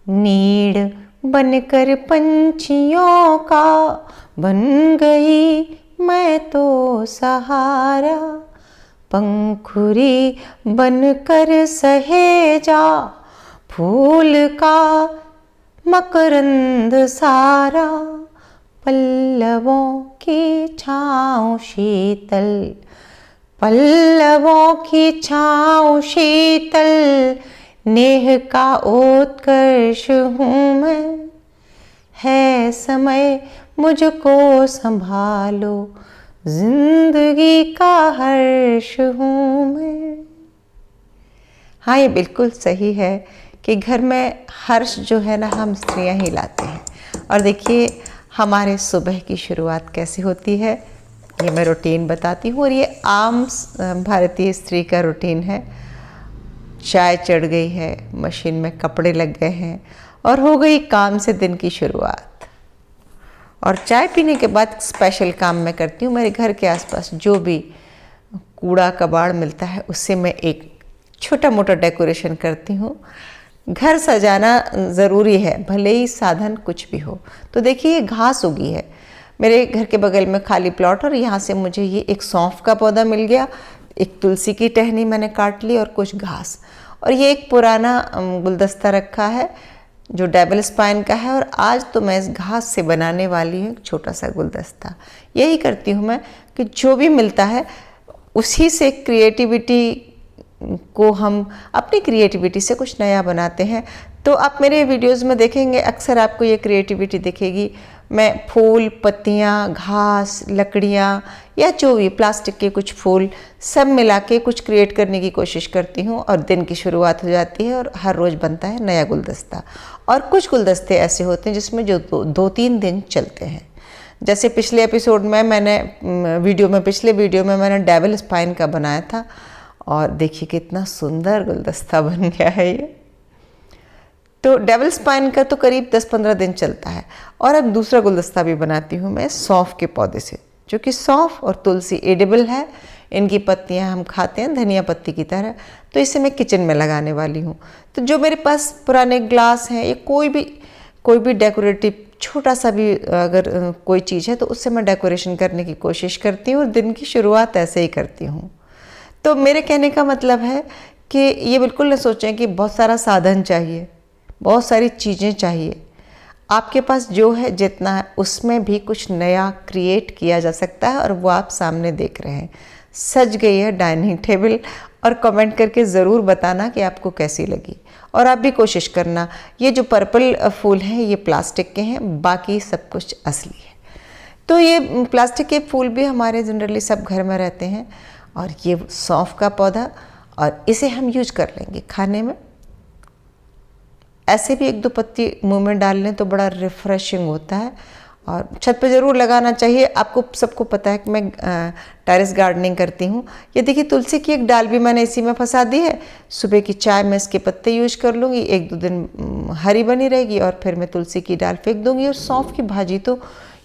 नीड़ बनकर पंछियों का बन गई मैं तो सहारा, पंखुड़ी बनकर सहेजा फूल का मकरंद सारा, पल्लवों की छाँव शीतल, पल्लवों की छाँव शीतल, नेह का उत्कर्ष हूँ मैं, है समय मुझको संभालो, जिंदगी का हर्ष हूँ मैं। हाँ, ये बिल्कुल सही है कि घर में हर्ष जो है ना हम स्त्रियाँ ही लाते हैं। और देखिए हमारे सुबह की शुरुआत कैसे होती है, ये मैं रूटीन बताती हूँ। और ये आम भारतीय स्त्री का रूटीन है। चाय चढ़ गई है, मशीन में कपड़े लग गए हैं और हो गई काम से दिन की शुरुआत। और चाय पीने के बाद स्पेशल काम मैं करती हूँ। मेरे घर के आसपास जो भी कूड़ा कबाड़ मिलता है उससे मैं एक छोटा मोटा डेकोरेशन करती हूँ। घर सजाना ज़रूरी है, भले ही साधन कुछ भी हो। तो देखिए ये घास उगी है मेरे घर के बगल में, खाली प्लॉट, और यहाँ से मुझे ये एक सौंफ का पौधा मिल गया, एक तुलसी की टहनी मैंने काट ली और कुछ घास। और ये एक पुराना गुलदस्ता रखा है जो डेविल स्पाइन का है, और आज तो मैं इस घास से बनाने वाली हूँ एक छोटा सा गुलदस्ता। यही करती हूँ मैं कि जो भी मिलता है उसी से क्रिएटिविटी को हम अपनी क्रिएटिविटी से कुछ नया बनाते हैं। तो आप मेरे वीडियोस में देखेंगे अक्सर आपको ये क्रिएटिविटी दिखेगी। मैं फूल, पत्तियाँ, घास, लकड़ियाँ या जो भी प्लास्टिक के कुछ फूल सब मिला के कुछ क्रिएट करने की कोशिश करती हूँ और दिन की शुरुआत हो जाती है और हर रोज़ बनता है नया गुलदस्ता। और कुछ गुलदस्ते ऐसे होते हैं जिसमें जो 2-3 दिन चलते हैं। जैसे पिछले एपिसोड में पिछले वीडियो में मैंने डेविल स्पाइन का बनाया था और देखिए कितना सुंदर गुलदस्ता बन गया है ये। तो डेविल स्पाइन का तो करीब 10-15 दिन चलता है। और अब दूसरा गुलदस्ता भी बनाती हूँ मैं सौंफ के पौधे से, जो कि सौंफ और तुलसी एडिबल है। इनकी पत्तियाँ हम खाते हैं धनिया पत्ती की तरह। तो इसे मैं किचन में लगाने वाली हूँ। तो जो मेरे पास पुराने ग्लास हैं या कोई भी डेकोरेटिव छोटा सा भी अगर कोई चीज़ है तो उससे मैं डेकोरेशन करने की कोशिश करती हूँ और दिन की शुरुआत ऐसे ही करती हूँ। तो मेरे कहने का मतलब है कि ये बिल्कुल न सोचें कि बहुत सारा साधन चाहिए, बहुत सारी चीज़ें चाहिए। आपके पास जो है जितना है उसमें भी कुछ नया क्रिएट किया जा सकता है और वो आप सामने देख रहे हैं। सज गई है डाइनिंग टेबल। और कमेंट करके ज़रूर बताना कि आपको कैसी लगी। और आप भी कोशिश करना। ये जो पर्पल फूल हैं ये प्लास्टिक के हैं, बाकी सब कुछ असली है। तो ये प्लास्टिक के फूल भी हमारे जनरली सब घर में रहते हैं। और ये सौंफ का पौधा, और इसे हम यूज कर लेंगे खाने में। ऐसे भी 1-2 पत्ती मुंह में डाल लें तो बड़ा रिफ्रेशिंग होता है। और छत पे ज़रूर लगाना चाहिए। आपको सबको पता है कि मैं टेरेस गार्डनिंग करती हूँ। ये देखिए तुलसी की एक डाल भी मैंने इसी में फंसा दी है। सुबह की चाय में इसके पत्ते यूज कर लूँगी, 1-2 दिन हरी बनी रहेगी और फिर मैं तुलसी की डाल फेंक दूँगी। और सौंफ की भाजी तो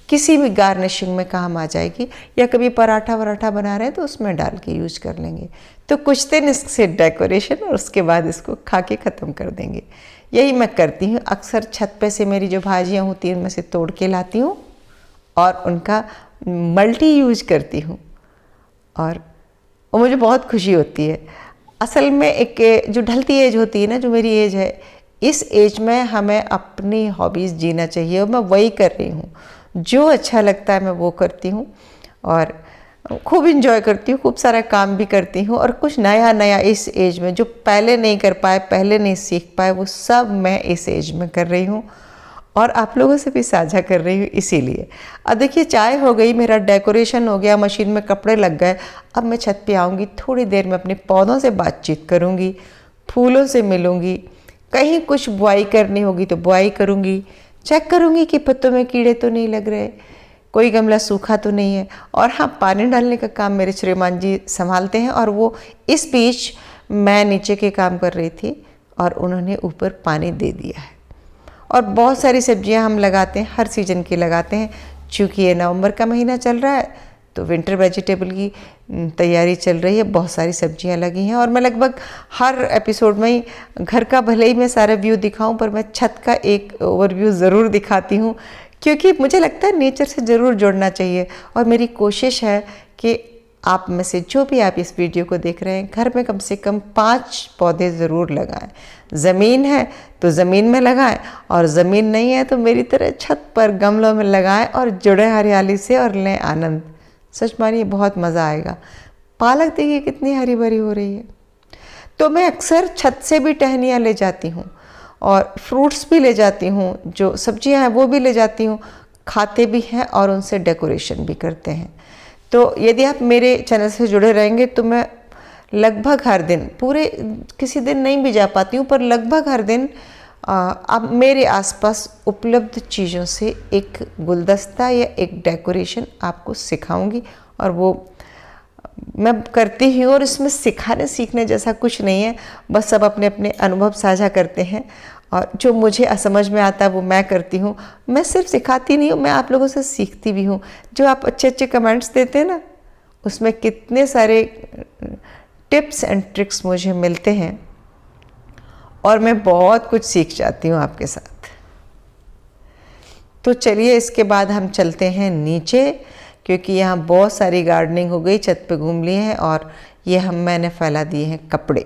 किसी भी गार्निशिंग में काम आ जाएगी, या कभी पराठा वराठा बना रहे हैं तो उसमें डाल के यूज कर लेंगे। तो कुछ दिन इससे डेकोरेशन और उसके बाद इसको खा के ख़त्म कर देंगे। यही मैं करती हूँ। अक्सर छत पे से मेरी जो भाजियाँ होती हैं उनमें से तोड़ के लाती हूँ और उनका मल्टी यूज करती हूँ और मुझे बहुत खुशी होती है। असल में एक जो ढलती एज होती है ना, जो मेरी एज है, इस एज में हमें अपनी हॉबीज़ जीना चाहिए और मैं वही कर रही हूँ। जो अच्छा लगता है मैं वो करती हूँ और खूब इंजॉय करती हूँ, खूब सारा काम भी करती हूँ और कुछ नया नया इस एज में जो पहले नहीं कर पाए, पहले नहीं सीख पाए, वो सब मैं इस एज में कर रही हूँ और आप लोगों से भी साझा कर रही हूँ। इसीलिए अब देखिए चाय हो गई, मेरा डेकोरेशन हो गया, मशीन में कपड़े लग गए। अब मैं छत पे आऊँगी, थोड़ी देर में अपने पौधों से बातचीत करूँगी, फूलों से मिलूँगी, कहीं कुछ बुआई करनी होगी तो बुआई करूँगी, चेक करूँगी कि पत्तों में कीड़े तो नहीं लग रहे, कोई गमला सूखा तो नहीं है। और हाँ, पानी डालने का काम मेरे श्रीमान जी संभालते हैं और वो इस बीच मैं नीचे के काम कर रही थी और उन्होंने ऊपर पानी दे दिया है। और बहुत सारी सब्जियां हम लगाते हैं, हर सीज़न की लगाते हैं। चूँकि ये नवंबर का महीना चल रहा है तो विंटर वेजिटेबल की तैयारी चल रही है, बहुत सारी सब्जियां लगी हैं और मैं लगभग हर एपिसोड में ही घर का भले ही मैं सारा व्यू दिखाऊं पर मैं छत का एक ओवरव्यू ज़रूर दिखाती हूँ, क्योंकि मुझे लगता है नेचर से ज़रूर जुड़ना चाहिए। और मेरी कोशिश है कि आप में से जो भी आप इस वीडियो को देख रहे हैं, घर में कम से कम 5 पौधे ज़रूर लगाएं। ज़मीन है तो ज़मीन में लगाएं, और ज़मीन नहीं है तो मेरी तरह छत पर गमलों में लगाएं और जुड़े हरियाली से और लें आनंद। सच मानिए बहुत मज़ा आएगा। पालक देखिए कितनी हरी भरी हो रही है। तो मैं अक्सर छत से भी टहनियाँ ले जाती हूँ और फ्रूट्स भी ले जाती हूँ, जो सब्जियाँ हैं वो भी ले जाती हूँ, खाते भी हैं और उनसे डेकोरेशन भी करते हैं। तो यदि आप मेरे चैनल से जुड़े रहेंगे तो मैं लगभग हर दिन, पूरे किसी दिन नहीं भी जा पाती हूँ पर लगभग हर दिन अब मेरे आसपास उपलब्ध चीज़ों से एक गुलदस्ता या एक डेकोरेशन आपको सिखाऊंगी, और वो मैं करती ही हूँ। और इसमें सिखाने सीखने जैसा कुछ नहीं है, बस सब अपने अपने अनुभव साझा करते हैं और जो मुझे असमझ में आता है वो मैं करती हूँ। मैं सिर्फ सिखाती नहीं हूँ, मैं आप लोगों से सीखती भी हूँ। जो आप अच्छे अच्छे कमेंट्स देते हैं ना, उसमें कितने सारे टिप्स एंड ट्रिक्स मुझे मिलते हैं और मैं बहुत कुछ सीख जाती हूँ आपके साथ। तो चलिए इसके बाद हम चलते हैं नीचे, क्योंकि यहाँ बहुत सारी गार्डनिंग हो गई, छत पे घूम लिए हैं और ये मैंने फैला दिए हैं कपड़े।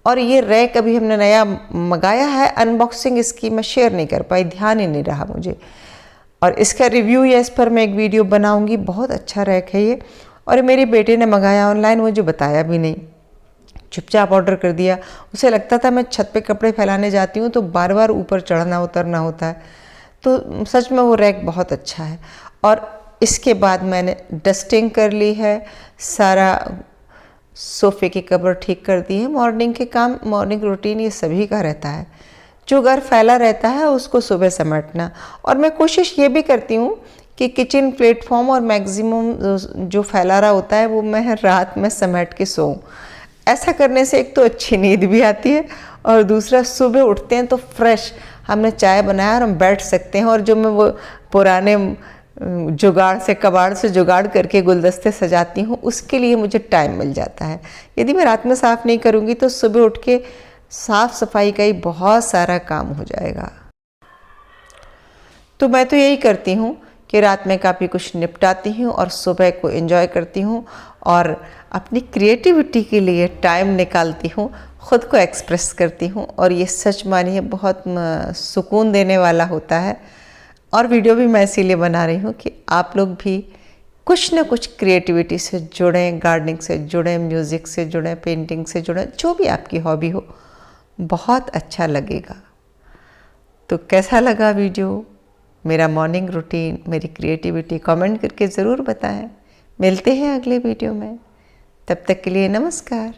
और ये रैक अभी हमने नया मंगाया है, अनबॉक्सिंग इसकी मैं शेयर नहीं कर पाई, ध्यान ही नहीं रहा मुझे। और इसका रिव्यू या इस पर मैं एक वीडियो बनाऊंगी। बहुत अच्छा रैक है ये, और मेरे बेटे ने मंगाया ऑनलाइन, मुझे बताया भी नहीं, चुपचाप ऑर्डर कर दिया। उसे लगता था मैं छत पे कपड़े फैलाने जाती हूँ तो बार बार ऊपर चढ़ना उतरना होता है। तो सच में वो रैक बहुत अच्छा है। और इसके बाद मैंने डस्टिंग कर ली है, सारा सोफ़े की कवर ठीक कर दी है। मॉर्निंग के काम, मॉर्निंग रूटीन ये सभी का रहता है। जो घर फैला रहता है उसको सुबह समेटना। और मैं कोशिश ये भी करती हूँ कि किचन प्लेटफॉर्म और मैक्सिमम जो फैला रहा होता है वो मैं रात में समेट के सोऊं। ऐसा करने से एक तो अच्छी नींद भी आती है और दूसरा सुबह उठते हैं तो फ्रेश, हमने चाय बनाया और हम बैठ सकते हैं। और जो मैं वो पुराने जुगाड़ से, कबाड़ से जुगाड़ करके गुलदस्ते सजाती हूँ, उसके लिए मुझे टाइम मिल जाता है। यदि मैं रात में साफ़ नहीं करूँगी तो सुबह उठ के साफ़ सफाई का ही बहुत सारा काम हो जाएगा। तो मैं तो यही करती हूँ कि रात में काफ़ी कुछ निपटाती हूँ और सुबह को एंजॉय करती हूँ और अपनी क्रिएटिविटी के लिए टाइम निकालती हूँ, ख़ुद को एक्सप्रेस करती हूँ। और ये सच मानिए बहुत सुकून देने वाला होता है। और वीडियो भी मैं इसीलिए बना रही हूँ कि आप लोग भी कुछ ना कुछ क्रिएटिविटी से जुड़ें, गार्डनिंग से जुड़ें, म्यूज़िक से जुड़ें, पेंटिंग से जुड़ें, जो भी आपकी हॉबी हो, बहुत अच्छा लगेगा। तो कैसा लगा वीडियो, मेरा मॉर्निंग रूटीन, मेरी क्रिएटिविटी, कमेंट करके ज़रूर बताएं। मिलते हैं अगले वीडियो में, तब तक के लिए नमस्कार।